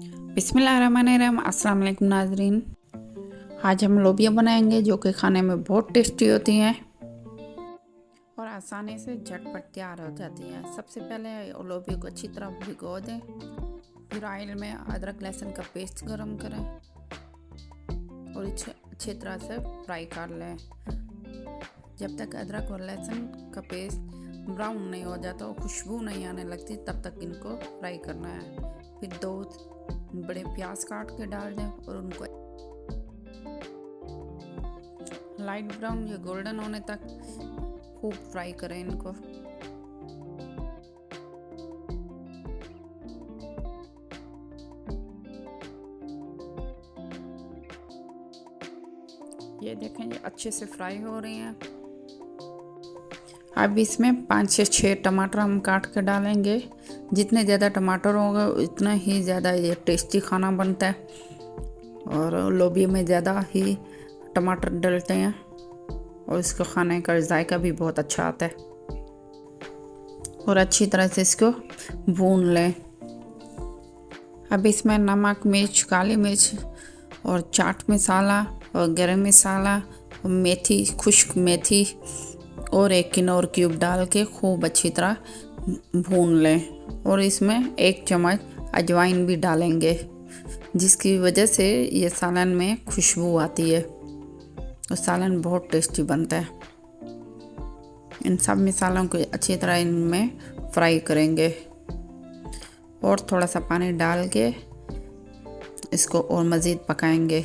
बिस्मिल्लाहिर्रहमानिर्रहीम। अस्सलाम वालेकुम नाजरीन। आज हम लोबिया बनाएंगे जो कि खाने में बहुत टेस्टी होती हैं और आसानी से झटपट तैयार हो जाती हैं। सबसे पहले लोबिया को अच्छी तरह भिगो दें, फिर ऑयल में अदरक लहसुन का पेस्ट गरम करें और अच्छी तरह से फ्राई कर लें। जब तक अदरक और लहसुन का पेस्ट ब्राउन नहीं हो जाता और खुशबू नहीं आने लगती तब तक इनको फ्राई करना है। फिर 2 बड़े प्याज काट के डाल दें और उनको लाइट ब्राउन या गोल्डन होने तक खूब फ्राई करें इनको। ये देखें, ये अच्छे से फ्राई हो रही हैं। अब इसमें 5 से 6 टमाटर हम काट के डालेंगे। जितने ज़्यादा टमाटर होगा उतना ही ज़्यादा ये टेस्टी खाना बनता है और लोबिया में ज़्यादा ही टमाटर डलते हैं और इसको खाने का जायका भी बहुत अच्छा आता है। और अच्छी तरह से इसको भून लें। अब इसमें नमक, मिर्च, काली मिर्च और चाट मसाला और गरम मसाला और मेथी, खुश्क मेथी और 1 किनौर क्यूब डाल के खूब अच्छी तरह भून लें। और इसमें 1 चम्मच अजवाइन भी डालेंगे जिसकी वजह से ये सालन में खुशबू आती है और सालन बहुत टेस्टी बनता है। इन सब मसालों को अच्छी तरह इनमें फ्राई करेंगे और थोड़ा सा पानी डाल के इसको और मज़ीद पकाएंगे।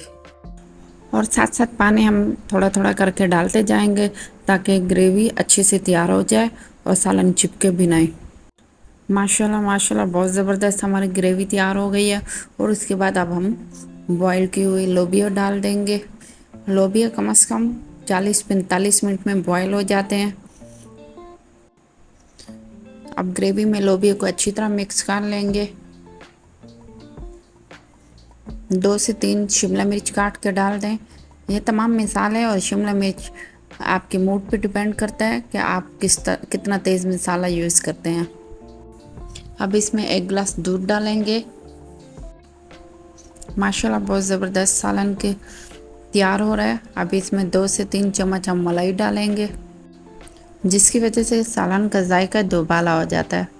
और साथ साथ पानी हम थोड़ा थोड़ा करके डालते जाएंगे ताकि ग्रेवी अच्छे से तैयार हो जाए और सालन चिपके भी नहीं। माशाल्लाह माशाल्लाह बहुत ज़बरदस्त हमारी ग्रेवी तैयार हो गई है। और उसके बाद अब हम बॉईल की हुई लोबिया डाल देंगे। लोबिया कम से कम 40-45 मिनट में बॉईल हो जाते हैं। अब ग्रेवी में लोबिया को अच्छी तरह मिक्स कर लेंगे। 2 से 3 शिमला मिर्च काट के डाल दें। ये तमाम मसाले और शिमला मिर्च आपके मूड पे डिपेंड करता है कि आप कितना तेज़ मसाला यूज़ करते हैं। अब इसमें 1 गिलास दूध डालेंगे। माशाल्लाह बहुत ज़बरदस्त सालन के तैयार हो रहा है। अब इसमें 2 से 3 चम्मच हम मलाई डालेंगे जिसकी वजह से सालन का जायका दोबाला हो जाता है।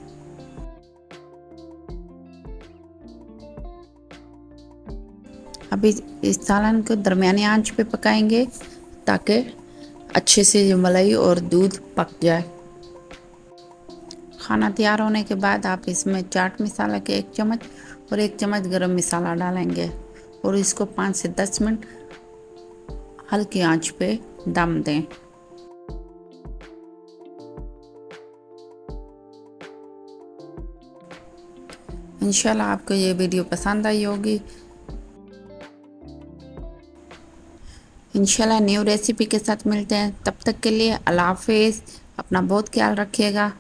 अभी इस सालन को दरमियानी आंच पे पकाएंगे ताकि अच्छे से ये मलाई और दूध पक जाए। खाना तैयार होने के बाद आप इसमें चाट मसाला के 1 चम्मच और 1 चम्मच गरम मसाला डालेंगे और इसको 5 से 10 मिनट हल्की आंच पे दम दें। इंशाल्लाह आपको ये वीडियो पसंद आई होगी। इंशाल्लाह न्यू रेसिपी के साथ मिलते हैं। तब तक के लिए अल्लाह हाफिज़। अपना बहुत ख्याल रखिएगा।